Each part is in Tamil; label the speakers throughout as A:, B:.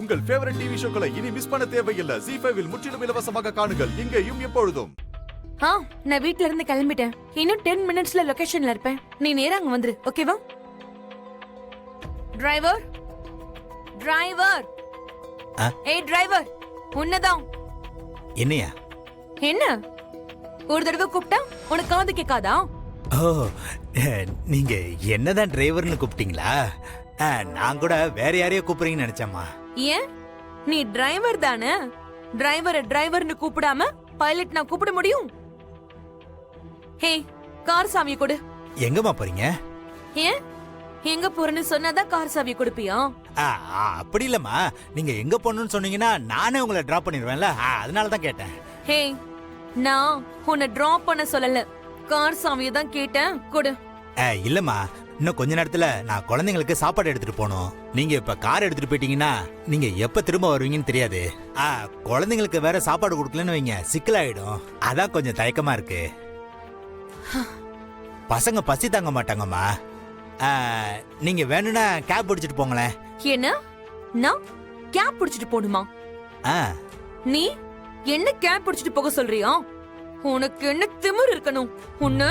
A: உங்கள் ஃபேவரட் டிவி ஷோக்களை இனி மிஸ் பண்ண தேவையில்லை. ZEE5 இல் முற்றிலும் இலவசமாக காணுங்கள். இங்கேயும் எப்பொழுதும்.
B: நான் வீட்ல இருந்து கிளம்பிட்டேன். இன்னும் 10 மினிட்ஸ்ல லொகேஷன்ல இருப்பேன். நீ நேரா அங்க வந்துரு, ஓகேவா? Driver, driver. ஏய் டிரைவர், உன்னதான்.
C: என்னையா?
B: என்ன? ஒரு தடவை கூப்பிட்டா உனக்கு காது கேட்காதா?
C: ஓ, நீங்க என்னதான் டிரைவர்னு கூப்பிட்டீங்களா? நான் கூட வேற யாரையோ கூப்பிடுறீங்கன்னு நினைச்சேம்மா.
B: ஏன்? நீ டிரைவர் தானே. டிரைவர்னு கூப்பிடாம பைலட் நான் கூப்பிட முடியும்? ஹே, கார் சாவியை கொடு.
C: எங்கம்மா போறீங்க?
B: ஏன்? எங்க போறேன்னு சொன்னாதான் கார் சாவியை கொடுப்பியா?
C: அப்படி இல்லம்மா, நீங்க எங்க போகணும்னு சொன்னீங்கன்னா நானே உங்களை டிராப் பண்ணிடுவேன்ல, அதனால தான் கேட்டேன்.
B: ஹே, நான் உன்னை டிராப் பண்ண சொல்லல, கார் சாவியை தான் கேட்டேன். கொடு.
C: இல்லம்மா, இன்னும் கொஞ்ச நேரத்துல நான் குழந்தைங்களுக்கு சாப்பாடு எடுத்துட்டு போகணும். நீங்க இப்ப கார் எடுத்துட்டு போயிட்டீங்கன்னா நீங்க எப்ப திரும்ப வருவீங்கன்னு தெரியாது. குழந்தைங்களுக்கு வேற சாப்பாடு கொடுக்கலன்னு வைங்க, சிக்கலாயிடும். அதான் கொஞ்சம் தயக்கமா இருக்கு. பசங்க பசி தாங்க மாட்டாங்கம்மா. நீங்க வேணும்னா கேப் பிடிச்சிட்டு போங்களேன்.
B: என்ன? நான் கேப் பிடிச்சிட்டு போணுமா? நீ என்ன கேப் பிடிச்சிட்டு போக சொல்றியா? உனக்கு என்ன திமிரு இருக்கணும்? உன்ன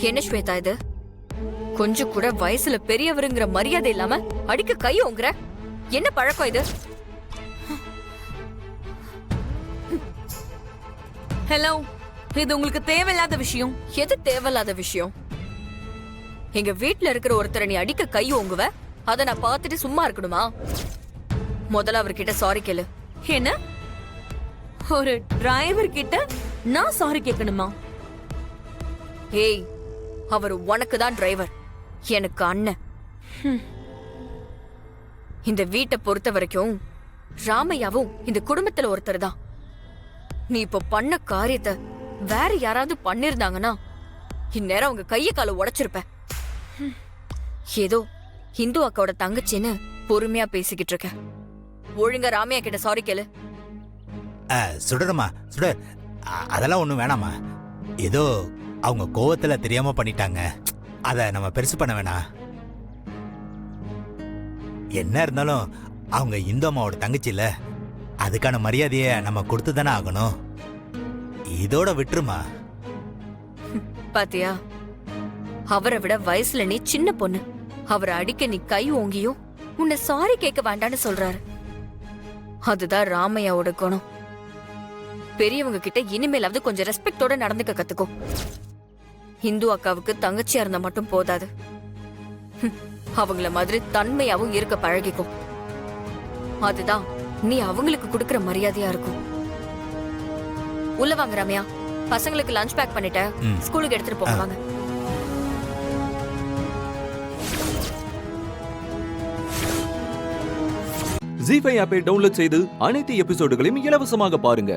D: என்ன ஸ்வேதா இது? கொஞ்சம் கூட வயசுல பெரியவருங்கிற மரியாதை இல்லாம அடிக்க கை ஓங்குற. என்ன பழக்கம் இது?
B: ஹலோ, இது உங்களுக்கு தேவையில்லாத விஷயம்.
D: எது தேவையில்லாத விஷயம்? எங்க வீட்ல இருக்கிற ஒருத்தரை நீ அடிக்க கை ஓங்குவ, அத நான் பார்த்துட்டு சும்மா இருக்கணுமா? முதல்ல அவர்கிட்ட சாரி கேளு.
B: என்ன? ஒரு டிரைவர் கிட்ட நான் சாரி கேட்கணுமா?
D: ஏய், அவர் உனக்கு தான் டிரைவர், எனக்கு அண்ணன். இந்த வீட்டை பொறுத்த வரைக்கும் ராமையாவும் இந்த குடும்பத்துல ஒருத்தர் தான். நீ இப்ப பண்ண காரியத்தை வேற யாராவது பண்ணிருந்தாங்கன்னா இந்நேரம் அவங்க கைய கால உடைச்சிருப்ப. ஏதோ இந்து அக்காவோட தங்கச்சின்னு பொறுமையா பேசிக்கிட்டு இருக்க. ஒழுங்கா ராமையா கிட்ட சாரி கேளு.
C: சுடரமா சுடர், அதெல்லாம் ஒண்ணும் வேணாமா. ஏதோ அவங்க கோவத்துல தெரியாம பண்ணிட்டாங்க, அத நம்ம பெருசு பண்ண வேணாம். என்ன இருந்தாலும் அவங்க இந்து அம்மாவோட தங்கச்சி இல்ல, அதுக்கான மரியாதைய நம்ம கொடுத்து தானே ஆகணும். இதோட விட்டுருமா.
D: பாத்தியா, அவரை விட வயசுல நீ சின்ன பொண்ணு. அவரை அடிக்க நீ கை ஓங்கியும் உன்னை சாரி கேட்க வேண்டான்னு சொல்றாரு. அதுதான் ராமையாவோட குணம். பெரியவங்க கிட்ட இனிமேலாவது கொஞ்சம் ரெஸ்பெக்டோட நடந்துக்க கத்துக்கோ. இந்து அக்காவுக்கு தங்கச்சியா இருந்தா மட்டும் போதாது, அவங்கள மாதிரி தன்மையாவும் இருக்க பழகிக்கும். அதுதான் நீ அவங்களுக்கு கொடுக்கற மரியாதையா இருக்கும். உள்ள வாங்க ரம்யா, பசங்களுக்கு லஞ்ச் பேக் பண்ணிட்ட, ஸ்கூலுக்கு எடுத்துட்டு போங்க வாங்க.
E: ZEE5 ஆப்பை டவுன்லோட் செய்து அனைத்து எபிசோடுகளையும் இலவசமாக பாருங்க.